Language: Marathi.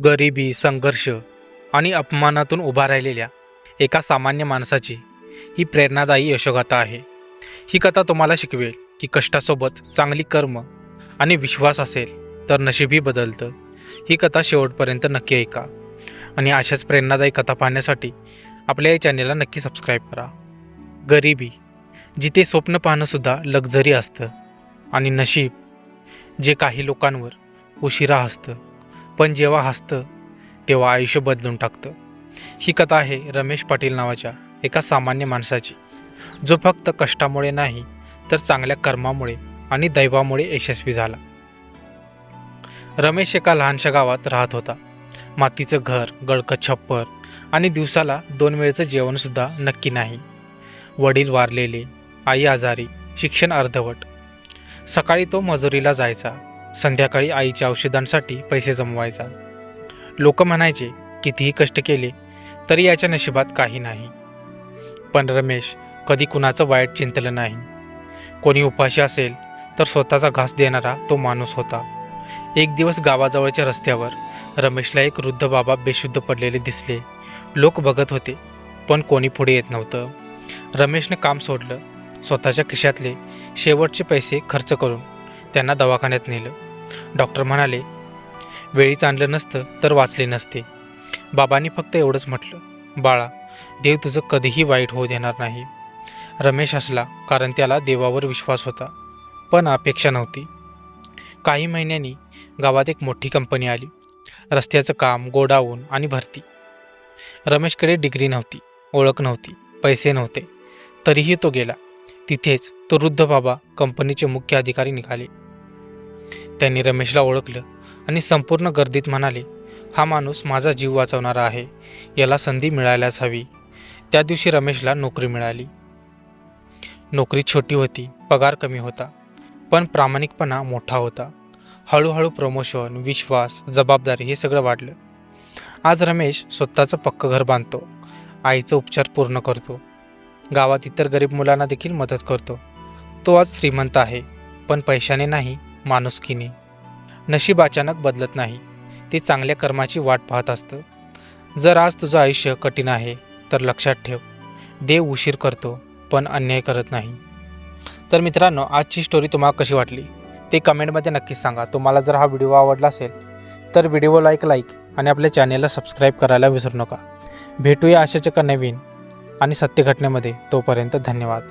गरिबी, संघर्ष आणि अपमानातून उभा राहिलेल्या एका सामान्य माणसाची ही प्रेरणादायी यशोगाथा आहे. ही कथा तुम्हाला शिकवेल की कष्टासोबत चांगली कर्म आणि विश्वास असेल तर नशीबही बदलतं. ही कथा शेवटपर्यंत नक्की ऐका आणि अशाच प्रेरणादायी कथा पाहण्यासाठी आपल्या या चॅनेलला नक्की सबस्क्राईब करा. गरिबी, जिथे स्वप्न पाहणंसुद्धा लक्झरी असतं, आणि नशीब, जे काही लोकांवर उशिरा हसतं पण जेव्हा हसतं तेव्हा आयुष्य बदलून टाकतं. ही कथा आहे रमेश पाटील नावाच्या एका सामान्य माणसाची, जो फक्त कष्टामुळे नाही तर चांगल्या कर्मामुळे आणि दैवामुळे यशस्वी झाला. रमेश एका लहानशा गावात राहत होता. मातीचं घर, गळकट छप्पर आणि दिवसाला 2 वेळचं जेवणसुद्धा नक्की नाही. वडील वारलेले, आई आजारी, शिक्षण अर्धवट. सकाळी तो मजुरीला जायचा, संध्याकाळी आईच्या औषधांसाठी पैसे जमवायचा. लोक म्हणायचे कितीही कष्ट केले तरी याच्या नशिबात काही नाही. पण रमेश कधी कुणाचं वाईट चिंतलं नाही. कोणी उपाशी असेल तर स्वतःचा घास देणारा तो माणूस होता. एक दिवस गावाजवळच्या रस्त्यावर रमेशला एक वृद्ध बाबा बेशुद्ध पडलेले दिसले. लोक बघत होते पण कोणी पुढे येत नव्हतं. रमेशने काम सोडलं. स्वतःच्या खिशातले शेवटचे पैसे खर्च करून त्यांना दवाखान्यात नेलं. डॉक्टर म्हणाले, वेळीच आणलं नसतं तर वाचले नसते. बाबांनी फक्त एवढंच म्हटलं, बाळा, देव तुझं कधीही वाईट होऊ देणार नाही. रमेश हसला, कारण त्याला देवावर विश्वास होता, पण अपेक्षा नव्हती. काही महिन्यांनी गावात एक मोठी कंपनी आली. रस्त्याचं काम, गोडाऊन आणि भरती. रमेशकडे डिग्री नव्हती, ओळख नव्हती, पैसे नव्हते, तरीही तो गेला. तिथेच तो वृद्ध बाबा कंपनीचे मुख्य अधिकारी निघाले. त्यांनी रमेशला ओळखलं आणि संपूर्ण गर्दीत म्हणाले, हा माणूस माझा जीव वाचवणारा आहे, याला संधी मिळायलाच हवी. त्या दिवशी रमेशला नोकरी मिळाली. नोकरी छोटी होती, पगार कमी होता, पण प्रामाणिकपणा मोठा होता. हळूहळू प्रमोशन, विश्वास, जबाबदारी हे सगळं वाढलं. आज रमेश स्वतःचं पक्कं घर बांधतो, आईचं उपचार पूर्ण करतो, गावात इतर गरीब मुलांना देखील मदत करतो. तो आज श्रीमंत आहे, पण पैशाने नाही, माणुसकीने. नशीब अचानक बदलत नाही, ते चांगल्या कर्माची वाट पाहत असतं. जर आज तुझं आयुष्य कठीण आहे तर लक्षात ठेव, देव उशीर करतो पण अन्याय करत नाही. तर मित्रांनो, आजची स्टोरी तुम्हाला कशी वाटली ते कमेंटमध्ये नक्कीच सांगा. तुम्हाला जर हा व्हिडिओ आवडला असेल तर व्हिडिओला लाईक आणि आपल्या चॅनेलला सबस्क्राईब करायला विसरू नका. भेटूया अशाच एका नवीन आणि सत्य घटनेमध्ये. तोपर्यंत धन्यवाद.